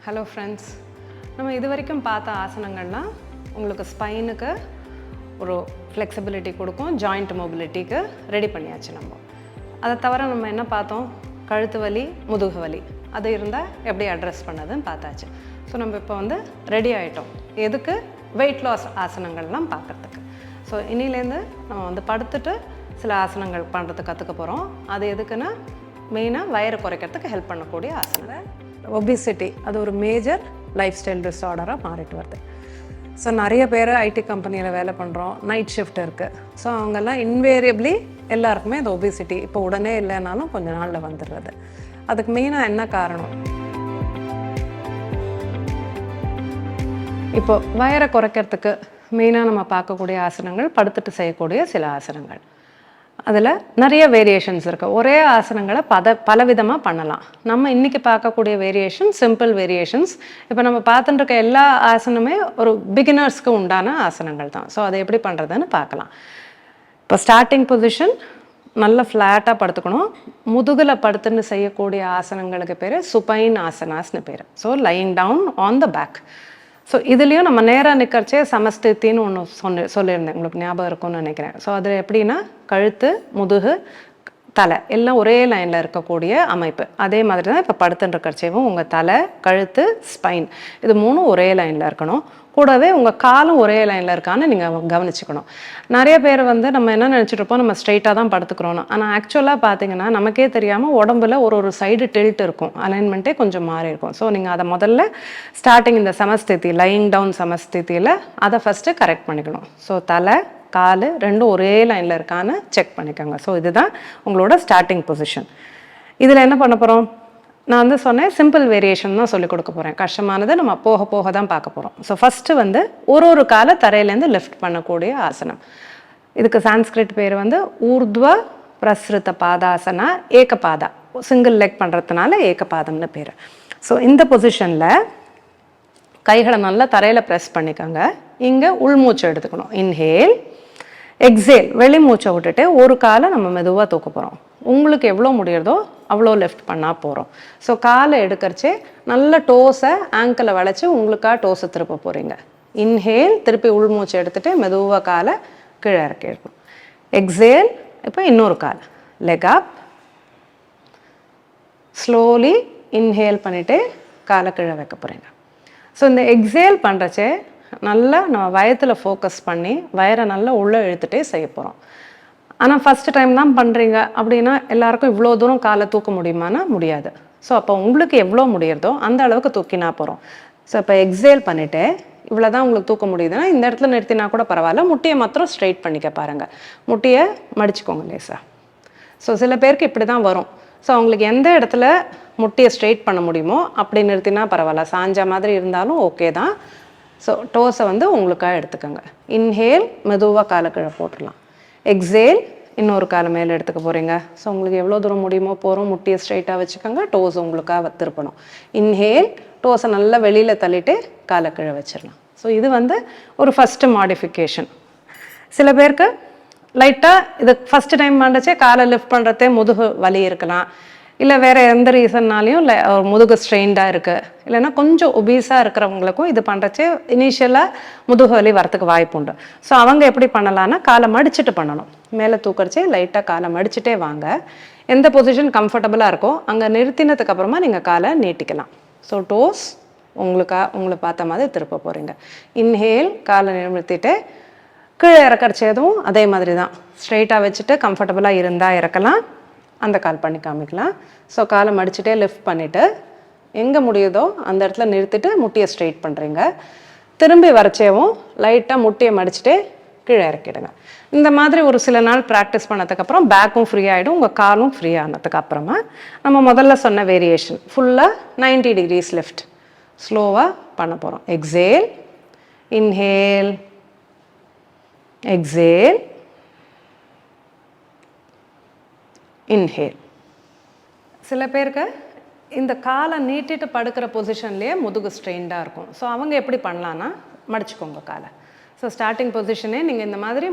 Hello friends, நம்ம இது வரைக்கும் பார்த்த ஆசனங்கள்லாம் உங்களுக்கு ஸ்பைனுக்கு ஒரு ஃப்ளெக்சிபிலிட்டி கொடுக்கும், ஜாயிண்ட் மொபிலிட்டிக்கு ரெடி பண்ணியாச்சு. நம்ம அதை தவிர நம்ம என்ன பார்த்தோம்? கழுத்து வலி, முதுகு வலி அது இருந்தால் எப்படி அட்ரஸ் பண்ணதுன்னு பார்த்தாச்சு. ஸோ நம்ம இப்போ ரெடி ஆகிட்டோம் எதுக்கு? வெயிட் லாஸ் ஆசனங்கள்லாம் பார்க்குறதுக்கு. ஸோ இன்னிலேருந்து நம்ம படுத்துட்டு சில ஆசனங்கள் பண்ணுறதுக்கு கற்றுக்க போகிறோம். அது எதுக்குன்னா மெயினாக வயரை குறைக்கிறதுக்கு ஹெல்ப் பண்ணக்கூடிய ஆசனம். ஒபிசிட்டி அது ஒரு மேஜர் லைஃப் ஸ்டைல் டிஸார்டராக மாறிட்டு வருது. ஸோ நிறைய பேர் ஐடி கம்பெனியில் வேலை பண்ணுறோம், நைட் ஷிஃப்ட் இருக்குது. ஸோ அவங்கெல்லாம் இன்வேரியபிளி எல்லாருக்குமே இந்த ஒபிசிட்டி இப்போ உடனே இல்லைனாலும் கொஞ்சம் நாளில் வந்துடுறது. அதுக்கு மெயினாக என்ன காரணம்? இப்போ வயரை குறைக்கிறதுக்கு மெயினாக நம்ம பார்க்கக்கூடிய ஆசனங்கள் படுத்துட்டு செய்யக்கூடிய சில ஆசனங்கள். அதில் நிறைய வேரியேஷன்ஸ் இருக்குது. ஒரே ஆசனங்களை பலவிதமாக பண்ணலாம். நம்ம இன்றைக்கி பார்க்கக்கூடிய வேரியேஷன் சிம்பிள் வேரியேஷன்ஸ். இப்போ நம்ம பார்த்துட்டு இருக்க எல்லா ஆசனமே ஒரு பிகினர்ஸ்க்கு உண்டான ஆசனங்கள் தான். ஸோ அதை எப்படி பண்ணுறதுன்னு பார்க்கலாம். இப்போ ஸ்டார்டிங் பொசிஷன் நல்லா ஃப்ளாட்டாக படுத்துக்கணும். முதுகில் படுத்துன்னு செய்யக்கூடிய ஆசனங்களுக்கு பேர் சுபைன் ஆசனாஸ்னு பேர். So lying down on the back. So இதுலேயும் நம்ம நேராக நிற்கிறச்சே சமஸ்தித்தின்னு ஒன்று சொல்லியிருந்தேன், உங்களுக்கு ஞாபகம் இருக்கும்னு நினைக்கிறேன். ஸோ அதில் எப்படின்னா கழுத்து, முதுகு, தலை எல்லாம் ஒரே லைனில் இருக்கக்கூடிய அமைப்பு. அதே மாதிரி தான் இப்போ படுத்துட்டு இருக்கிறச்சேவும் உங்கள் தலை, கழுத்து, ஸ்பைன் இது மூணும் ஒரே லைனில் இருக்கணும். கூடவே உங்கள் காலும் ஒரே லைனில் இருக்கான்னு நீங்கள் கவனிச்சுக்கணும். நிறைய பேர் நம்ம என்ன நினச்சிட்ருப்போம், நம்ம ஸ்ட்ரைட்டாக தான் படுத்துக்கிறோன்னு. ஆனால் ஆக்சுவலாக பார்த்தீங்கன்னா நமக்கே தெரியாமல் உடம்புல ஒரு சைடு டில்ட் இருக்கும், அலைன்மெண்ட்டே கொஞ்சம் மாறி இருக்கும். ஸோ நீங்கள் அதை முதல்ல ஸ்டார்டிங் இந்த சமஸ்திதி லையிங் டவுன் சமஸ்திதியில் அதை ஃபஸ்ட்டு கரெக்ட் பண்ணிக்கணும். ஸோ தலை, கால் ரெண்டும் ஒரே லைனில் இருக்கான்னு செக் பண்ணிக்கோங்க. ஸோ இதுதான் உங்களோட ஸ்டார்டிங் பொசிஷன். இதில் என்ன பண்ண போகிறோம்? நான் சொன்னேன் சிம்பிள் வேரியேஷன் தான் சொல்லிக் கொடுக்க போகிறேன். கஷ்டமானது நம்ம போக போக தான் பார்க்க போகிறோம். ஸோ ஃபஸ்ட்டு ஒரு காலை தரையிலேருந்து லிஃப்ட் பண்ணக்கூடிய ஆசனம். இதுக்கு சான்ஸ்கிரிட் பேர் ஊர்த்வ பிரஸ்ருத பாதாசனா ஏகபாதா. சிங்கிள் லெக் பண்ணுறதுனால ஏகபாதம்னு பேர். ஸோ இந்த பொசிஷனில் கைகளை நல்லா தரையில் ப்ரெஸ் பண்ணிக்கோங்க. இங்கே உள்மூச்சை எடுத்துக்கணும். இன்ஹேல், எக்ஸேல் வெளி மூச்சை விட்டுட்டு ஒரு காலை நம்ம மெதுவாக தூக்க போகிறோம். உங்களுக்கு எவ்வளோ முடியறதோ அவ்வளோ லெஃப்ட் பண்ணால் போகிறோம். ஸோ காலை எடுக்கிறச்சே நல்ல டோஸை ஆங்கிளை வளைச்சி உங்களுக்காக டோஸை திருப்ப போகிறீங்க. இன்ஹேல், திருப்பி உள்மூச்சை எடுத்துகிட்டு மெதுவாக காலை கீழே இறக்கி இருக்கணும். எக்ஸேல், இப்போ இன்னொரு கால் லெக் அப். ஸ்லோலி இன்ஹேல் பண்ணிவிட்டு காலை கீழே வைக்க போகிறீங்க. ஸோ இந்த எக்ஸேல் பண்ணுறச்சே நல்லா நம்ம வயத்தில் ஃபோக்கஸ் பண்ணி வயரை நல்லா உள்ளே இழுத்துட்டே செய்ய போகிறோம். ஆனால் ஃபஸ்ட்டு டைம் தான் பண்ணுறீங்க அப்படின்னா எல்லாருக்கும் இவ்வளோ தூரம் காலை தூக்க முடியுமானா முடியாது. ஸோ அப்போ உங்களுக்கு எவ்வளோ முடியறதோ அந்த அளவுக்கு தூக்கினா போகிறோம். ஸோ இப்போ எக்ஸேல் பண்ணிவிட்டு இவ்வளோ தான் உங்களுக்கு தூக்க முடியுதுன்னா இந்த இடத்துல நிறுத்தினா கூட பரவாயில்ல. முட்டியை மாத்திரம் ஸ்ட்ரைட் பண்ணிக்க பாருங்கள். முட்டியை மடிச்சுக்கோங்க லேசாக. ஸோ சில பேருக்கு இப்படி தான் வரும். ஸோ அவங்களுக்கு எந்த இடத்துல முட்டியை ஸ்ட்ரைட் பண்ண முடியுமோ அப்படி நிறுத்தினா பரவாயில்ல. சாஞ்சா மாதிரி இருந்தாலும் ஓகே தான். ஸோ டோஸை உங்களுக்காக எடுத்துக்கோங்க. இன்ஹேல், மெதுவாக காலை கீழே போட்டுடலாம். எக்ஸேல், இன்னொரு காலை மேலே எடுத்துக்க போகிறீங்க. ஸோ உங்களுக்கு எவ்வளோ தூரம் முடியுமோ போகிறோம். முட்டியை ஸ்ட்ரைட்டாக வச்சுக்கோங்க. டோஸ் உங்களுக்காக திருப்பணும். இன்ஹேல், டோஸை நல்லா வெளியில் தள்ளிட்டு காலை கீழே வச்சிடலாம். ஸோ இது ஒரு ஃபஸ்ட்டு மாடிஃபிகேஷன். சில பேருக்கு லைட்டாக இது ஃபஸ்ட்டு டைம் பண்ணுறச்சே காலை லிஃப்ட் பண்ணுறதே முதுகு வலி இருக்கலாம். இல்லை வேறு எந்த ரீசன்னாலையும் முதுகு ஸ்ட்ரெயின்டாக இருக்குது, இல்லைன்னா கொஞ்சம் ஒபீஸாக இருக்கிறவங்களுக்கும் இது பண்ணுறச்சே இனிஷியலாக முதுகு வலி வரத்துக்கு வாய்ப்பு உண்டு. ஸோ அவங்க எப்படி பண்ணலான்னா காலை மடிச்சுட்டு பண்ணணும். மேலே தூக்கறச்சே லைட்டாக காலை மடிச்சுட்டே வாங்க. எந்த பொசிஷன் கம்ஃபர்டபுளாக இருக்கோ அங்கே நிறுத்தினதுக்கு அப்புறமா நீங்கள் காலை நீட்டிக்கலாம். ஸோ டோஸ் உங்களை பார்த்த மாதிரி திருப்ப போகிறீங்க. இன்ஹேல், காலை நிறுத்திட்டு கீழே இறக்கறச்சேதும் அதே மாதிரி தான் ஸ்ட்ரெயிட்டாக வச்சுட்டு கம்ஃபர்டபுளாக இருந்தால் இறக்கலாம், அந்த கால் பண்ணி காமிக்கலாம். ஸோ காலை மடிச்சுட்டே லிஃப்ட் பண்ணிவிட்டு எங்கே முடியுதோ அந்த இடத்துல நிறுத்திட்டு முட்டியை ஸ்ட்ரெயிட் பண்ணுறீங்க. திரும்பி வரைச்சேவும் லைட்டாக முட்டியை மடிச்சுட்டு கீழே இறக்கிடுங்க. இந்த மாதிரி ஒரு சில நாள் ப்ராக்டிஸ் பண்ணதுக்கப்புறம் பேக்கும் ஃப்ரீ ஆகிடும், உங்கள் காலும் ஃப்ரீ ஆனதுக்கு அப்புறமா நம்ம முதல்ல சொன்ன வேரியேஷன் ஃபுல்லாக 90 degrees லெஃப்ட் ஸ்லோவாக பண்ண போகிறோம். Exhale, inhale, exhale, inhale. சில பேருக்கு இந்த காலை நீட்டிட்டு படுக்கிற பொசிஷன்லேயே முதுகு ஸ்ட்ரெயின்டாக இருக்கும். ஸோ அவங்க எப்படி பண்ணலான்னா மடிச்சுக்கோங்க காலை. ஸோ ஸ்டார்டிங் பொசிஷனே நீங்கள் இந்த மாதிரி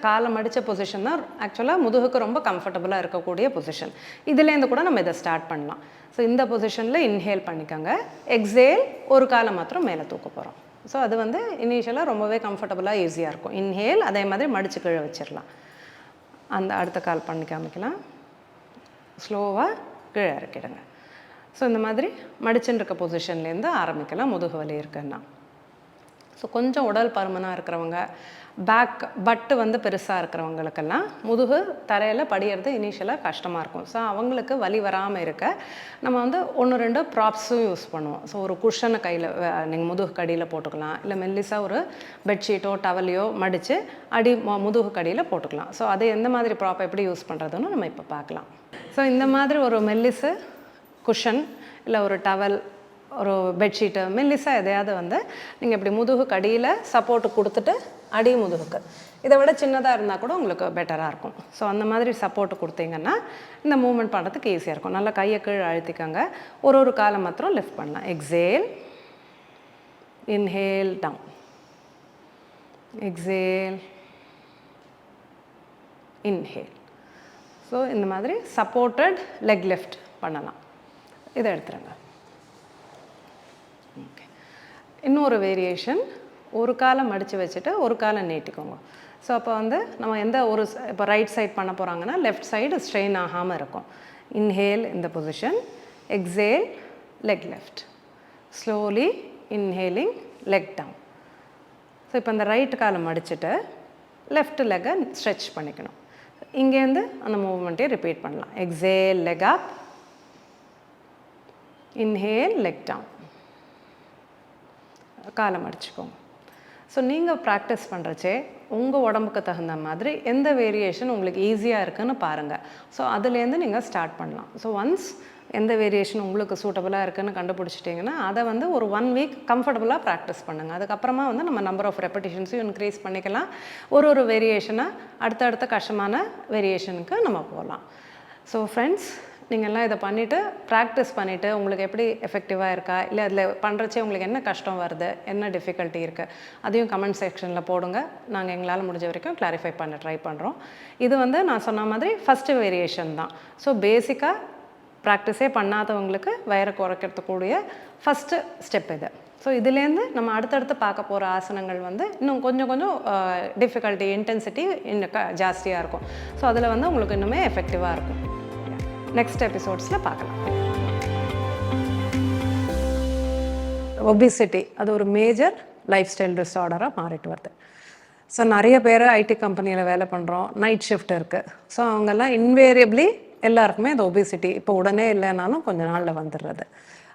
காலை மடித்த பொசிஷன் தான் ஆக்சுவலாக முதுகுக்கு ரொம்ப கம்ஃபர்டபுளாக இருக்கக்கூடிய பொசிஷன். இதுலேருந்து கூட நம்ம இதை ஸ்டார்ட் பண்ணலாம். ஸோ இந்த பொசிஷனில் இன்ஹேல் பண்ணிக்கோங்க. எக்ஸேல் ஒரு காலை மாத்திரம் மேலே தூக்க போகிறோம். ஸோ அது வந்து இனிஷியலாக ரொம்பவே கம்ஃபர்டபுளாக ஈஸியாக இருக்கும். இன்ஹேல் அதே மாதிரி மடித்து கீழே வச்சிடலாம். அந்த அடுத்த கால் பண்ணி காமிக்கலாம். ஸ்லோவாக கீழே இறக்கிடுங்க. ஸோ இந்த மாதிரி மடிச்சுன்னு இருக்க பொசிஷன்லேருந்து ஆரம்பிக்கலாம் முதுகு வலி இருக்குன்னா. ஸோ கொஞ்சம் உடல் பருமனாக இருக்கிறவங்க, பட்டு வந்து பெருசாக இருக்கிறவங்களுக்கெல்லாம் முதுகு தரையில் படிகிறது இனிஷியலாக கஷ்டமாக இருக்கும். ஸோ அவங்களுக்கு வலி வராமல் இருக்க நம்ம வந்து 1-2 ப்ராப்ஸும் யூஸ் பண்ணுவோம். ஸோ ஒரு குஷனை கையில் நீங்கள் முதுகு கடியில் போட்டுக்கலாம். இல்லை மெல்லிஸாக ஒரு பெட்ஷீட்டோ டவலையோ மடித்து முதுகு கடியில் போட்டுக்கலாம். ஸோ அது எந்த மாதிரி ப்ராப் எப்படி யூஸ் பண்ணுறதுன்னு நம்ம இப்போ பார்க்கலாம். ஸோ இந்த மாதிரி ஒரு மெல்லிஸு குஷன் இல்லை ஒரு டவல், ஒரு பெட்ஷீட்டு மெல்லிஸாக எதையாவது வந்து நீங்கள் இப்படி முதுகு கடியில் சப்போர்ட்டு கொடுத்துட்டு அடி முதுகுக்கு இதை விட சின்னதாக இருந்தால் கூட உங்களுக்கு பெட்டராக இருக்கும். ஸோ அந்த மாதிரி சப்போர்ட்டு கொடுத்தீங்கன்னா இந்த மூவ்மெண்ட் பண்ணுறதுக்கு ஈஸியாக இருக்கும். நல்லா கையை கீழே அழுத்திக்கோங்க. ஒரு காலை மாத்திரம் லிஃப்ட் பண்ணலாம். Exhale, inhale, down, exhale, inhale. So இந்த மாதிரி சப்போர்ட்டட் லெக் லிஃப்ட் பண்ணலாம். இதை எடுத்துருங்க. ஓகே, இன்னொரு வேரியேஷன், ஒரு காலை மடித்து வச்சுட்டு ஒரு காலை நீட்டிக்கோங்க. ஸோ அப்போ வந்து நம்ம இப்போ ரைட் சைட் பண்ண போகிறாங்கன்னா லெஃப்ட் சைடு ஸ்ட்ரெயின் ஆகாமல் இருக்கும். இன்ஹேல் இந்த position, exhale, leg left, slowly inhaling, leg down. So இப்போ இந்த ரைட் காலை மடிச்சுட்டு லெஃப்ட் லெக்கை ஸ்ட்ரெச் பண்ணிக்கணும். இங்கேருந்து அந்த மூவ்மெண்ட்டே ரிப்பீட் பண்ணலாம். Exhale, leg up, inhale, leg down, காலை மடிச்சுக்கோங்க. ஸோ நீங்கள் ப்ராக்டிஸ் பண்ணுறச்சே உங்கள் உடம்புக்கு தகுந்த மாதிரி எந்த வேரியேஷன் உங்களுக்கு ஈஸியாக இருக்குதுன்னு பாருங்கள். ஸோ அதுலேருந்து நீங்கள் ஸ்டார்ட் பண்ணலாம். ஸோ ஒன்ஸ் எந்த வேரியேஷன் உங்களுக்கு சூட்டபுளாக இருக்குதுன்னு கண்டுபிடிச்சிட்டிங்கன்னா அதை வந்து ஒரு 1 வீக் கம்ஃபர்டபுளாக ப்ராக்டிஸ் பண்ணுங்கள். அதுக்கப்புறமா வந்து நம்ம நம்பர் ஆஃப் ரெப்படிஷன்ஸையும் இன்க்ரீஸ் பண்ணிக்கலாம். ஒரு வேரியேஷனாக அடுத்தடுத்த கஷ்டமான வேரியேஷனுக்கு நம்ம போகலாம். ஸோ ஃப்ரெண்ட்ஸ், நீங்கள்லாம் இதை பண்ணிவிட்டு ப்ராக்டிஸ் பண்ணிவிட்டு உங்களுக்கு எப்படி எஃபெக்டிவாக இருக்கா, இல்லை அதில் பண்ணுறச்சே உங்களுக்கு என்ன கஷ்டம் வருது, என்ன டிஃபிகல்ட்டி இருக்குது, அதையும் கமெண்ட் செக்ஷனில் போடுங்க. நாங்கள் எங்களால் முடிஞ்ச வரைக்கும் கிளாரிஃபை பண்ண ட்ரை பண்ணுறோம். இது வந்து நான் சொன்ன மாதிரி ஃபஸ்ட்டு வேரியேஷன் தான். ஸோ பேசிக்காக ப்ராக்டிஸே பண்ணாதவங்களுக்கு வயரை குறைக்கிறதுக்கூடிய ஃபஸ்ட்டு ஸ்டெப் இது. ஸோ இதுலேருந்து நம்ம அடுத்தடுத்து பார்க்க போகிற ஆசனங்கள் வந்து இன்னும் கொஞ்சம் டிஃபிகல்ட்டி, இன்டென்சிட்டி இன்னும் ஜாஸ்தியாக இருக்கும். ஸோ அதில் வந்து உங்களுக்கு இன்னுமே எஃபெக்டிவாக இருக்கும். நெக்ஸ்ட் எபிசோட்ஸில் பார்க்கலாம். ஒபிசிட்டி அது ஒரு மேஜர் லைஃப் ஸ்டைல் டிஸார்டராக மாறிட்டு வருது. ஸோ நிறைய பேர் ஐடி கம்பெனியில் வேலை பண்ணுறோம், நைட் ஷிஃப்ட் இருக்குது. ஸோ அவங்கெல்லாம் இன்வேரியபிளி எல்லாருக்குமே அந்த ஒபிசிட்டி இப்போ உடனே இல்லைனாலும் கொஞ்ச நாளில் வந்துடுறது.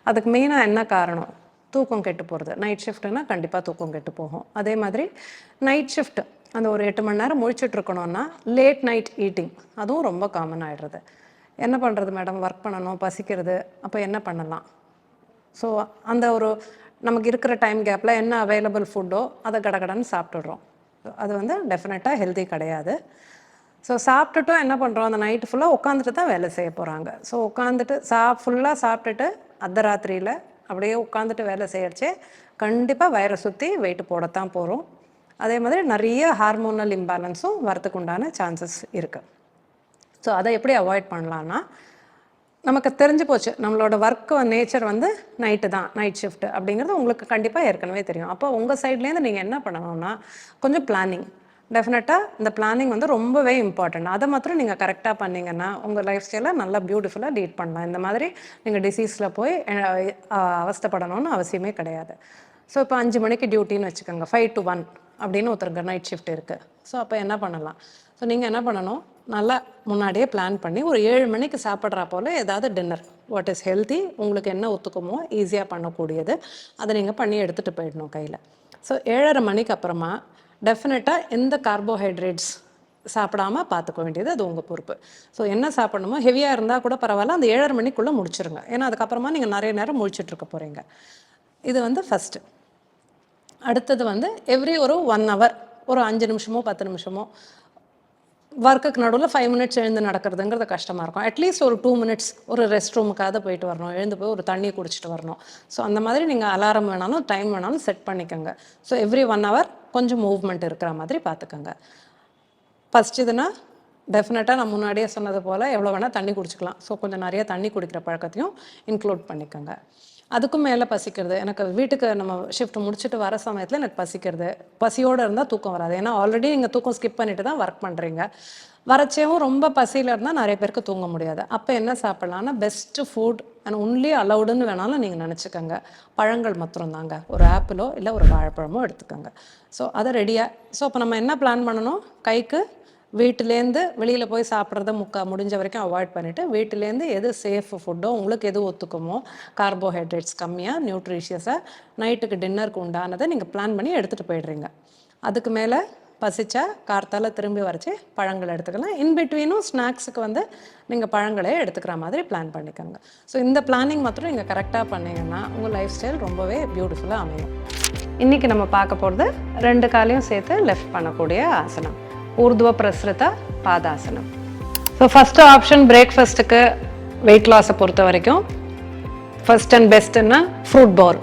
அதுக்கு மெயினாக என்ன காரணம்? தூக்கம் கெட்டு போகிறது. நைட் ஷிஃப்ட்டுன்னா கண்டிப்பாக தூக்கம் கெட்டு போகும். அதே மாதிரி நைட் ஷிஃப்ட் அந்த ஒரு 8 மணி நேரம் முழிச்சிட்ருக்கணும்னா லேட் நைட் ஈட்டிங் அதுவும் ரொம்ப காமன் ஆகிடுறது. என்ன பண்ணுறது மேடம், ஒர்க் பண்ணணும், பசிக்கிறது, அப்போ என்ன பண்ணலாம்? ஸோ அந்த ஒரு நமக்கு இருக்கிற டைம் கேப்பில் என்ன அவைலபிள் ஃபுட்டோ அதை கடகடன்னு சாப்பிட்டுடுறோம். அது வந்து டெஃபினட்டாக ஹெல்த்தி கிடையாது. ஸோ சாப்பிட்டுட்டும் என்ன பண்ணுறோம், அந்த நைட்டு ஃபுல்லாக உட்காந்துட்டு தான் வேலை செய்ய போகிறாங்க. ஸோ உட்காந்துட்டு ஃபுல்லாக சாப்பிட்டுட்டு அர்த்தராத்திரியில் அப்படியே உட்காந்துட்டு வேலை செய்யறச்சே கண்டிப்பாக வயிறை சுற்றி வெயிட் போடத்தான் போகிறோம். அதே மாதிரி நிறைய ஹார்மோனல் இம்பேலன்ஸும் வரத்துக்கு உண்டான சான்சஸ் இருக்குது. ஸோ அதை எப்படி அவாய்ட் பண்ணலான்னா, நமக்கு தெரிஞ்சு போச்சு நம்மளோட ஒர்க் நேச்சர் வந்து நைட்டு தான், நைட் ஷிஃப்ட் அப்படிங்கிறது உங்களுக்கு கண்டிப்பாக ஏற்கனவே தெரியும். அப்போ உங்கள் சைட்லேருந்து நீங்கள் என்ன பண்ணணும்னா கொஞ்சம் பிளானிங், டெஃபினட்டாக இந்த பிளானிங் வந்து ரொம்பவே இம்பார்ட்டன்ட். அதை மாத்திரம் நீங்கள் கரெக்டாக பண்ணிங்கன்னா உங்கள் லைஃப் ஸ்டைலை நல்லா பியூட்டிஃபுல்லாக லீட் பண்ணலாம். இந்த மாதிரி நீங்கள் டிசீஸில் போய் அவஸ்தைப்படணும்னு அவசியமே கிடையாது. ஸோ இப்போ 5 மணிக்கு டியூட்டின்னு வச்சுக்கோங்க, 5 to 1 அப்படின்னு ஒருத்தருக்கு நைட் ஷிஃப்ட் இருக்குது. ஸோ அப்போ என்ன பண்ணலாம்? ஸோ நீங்கள் என்ன பண்ணணும், நல்லா முன்னாடியே பிளான் பண்ணி ஒரு 7 மணிக்கு சாப்பிட்றா போல் ஏதாவது டின்னர், வாட் இஸ் ஹெல்த்தி, உங்களுக்கு என்ன ஒத்துக்குமோ ஈஸியாக பண்ணக்கூடியது அதை நீங்கள் பண்ணி எடுத்துகிட்டு போயிடணும் கையில். ஸோ 7:30 மணிக்கு அப்புறமா டெஃபினட்டாக எந்த கார்போஹைட்ரேட்ஸ் சாப்பிடாமல் பார்த்துக்க வேண்டியது அது உங்கள் பொறுப்பு. ஸோ என்ன சாப்பிடணுமோ ஹெவியாக இருந்தால் கூட பரவாயில்ல, அந்த 7:30 மணிக்குள்ளே முடிச்சிருங்க. ஏன்னா அதுக்கப்புறமா நீங்கள் நிறைய நேரம் முழிச்சிட்ருக்க போகிறீங்க. இது வந்து ஃபஸ்ட்டு. அடுத்தது வந்து எவ்ரி ஒரு 1 hour ஒரு 5 நிமிஷமோ 10 நிமிஷமோ ஒர்க்குக்கு நடுவில் 5 மினிட்ஸ் எழுந்து நடக்கிறதுங்கிறது கஷ்டமாக இருக்கும். அட்லீஸ்ட் ஒரு 2 மினிட்ஸ் ஒரு ரெஸ்ட் ரூமுக்காவது போயிட்டு வரணும், எழுந்து போய் ஒரு தண்ணி குடிச்சிட்டு வரணும். ஸோ அந்த மாதிரி நீங்கள் அலாரம் வேணாலும் டைம் வேணாலும் செட் பண்ணிக்கோங்க. ஸோ எவ்ரி 1 hour கொஞ்சம் மூவ்மெண்ட் இருக்கிற மாதிரி பார்த்துக்கோங்க. பசிச்சதுன்னா டெஃபினட்டாக நான் முன்னாடியே சொன்னது போல் எவ்வளோ வேணால் தண்ணி குடிச்சிக்கலாம். ஸோ கொஞ்சம் நிறைய தண்ணி குடிக்கிற பழக்கத்தையும் இன்க்ளூட் பண்ணிக்கோங்க. அதுக்கும் மேலே பசிக்கிறது, எனக்கு வீட்டுக்கு நம்ம ஷிஃப்ட் முடிச்சுட்டு வர சமயத்தில் எனக்கு பசிக்கிறது, பசியோடு இருந்தால் தூக்கம் வராது. ஏன்னா ஆல்ரெடி நீங்கள் தூக்கம் ஸ்கிப் பண்ணிட்டு தான் ஒர்க் பண்ணுறீங்க. வரச்சேவும் ரொம்ப பசியில் இருந்தால் நிறைய பேருக்கு தூங்க முடியாது. அப்போ என்ன சாப்பிட்லான்னா பெஸ்ட்டு ஃபுட் அண்ட் ஒன்லி அலவுடுன்னு வேணாலும் நீங்கள் நினச்சிக்கோங்க. பழங்கள் மாத்திரம் தாங்க, ஒரு ஆப்பிளோ இல்லை ஒரு வாழைப்பழமோ எடுத்துக்கோங்க. ஸோ அதை ரெடியாக ஸோ இப்போ நம்ம என்ன பிளான் பண்ணணும், கைக்கு வீட்டிலேருந்து வெளியில் போய் சாப்பிட்றத முடிஞ்ச வரைக்கும் அவாய்ட் பண்ணிவிட்டு வீட்டிலேருந்து எது சேஃப் ஃபுட்டோ உங்களுக்கு எது ஒத்துக்குமோ கார்போஹைட்ரேட்ஸ் கம்மியாக நியூட்ரிஷியஸாக நைட்டுக்கு டின்னருக்கு உண்டானதை நீங்கள் பிளான் பண்ணி எடுத்துகிட்டு போயிடுறீங்க. அதுக்கு மேலே பசிச்சா கார்த்தால் திரும்பி வரைச்சி பழங்கள் எடுத்துக்கலாம். இன்பிட்வீனும் ஸ்நாக்ஸுக்கு வந்து நீங்கள் பழங்களே எடுத்துக்கிற மாதிரி பிளான் பண்ணிக்கோங்க. ஸோ இந்த பிளானிங் மாத்திரம் நீங்கள் கரெக்டாக பண்ணிங்கன்னா உங்கள் லைஃப் ஸ்டைல் ரொம்பவே பியூட்டிஃபுல்லாக அமையும். இன்றைக்கி நம்ம பார்க்க போகிறது 2 காலையும் சேர்த்து லெஃப்ட் பண்ணக்கூடிய ஆசனம், ஊர்துவ பிரஸ்ருத பாதாசனம். ஸோ ஃபஸ்ட்டு ஆப்ஷன் பிரேக்ஃபாஸ்ட்டுக்கு வெயிட் லாஸை பொறுத்த வரைக்கும் ஃபஸ்ட் அண்ட் பெஸ்ட்டுன்னா ஃப்ரூட் பவுல்.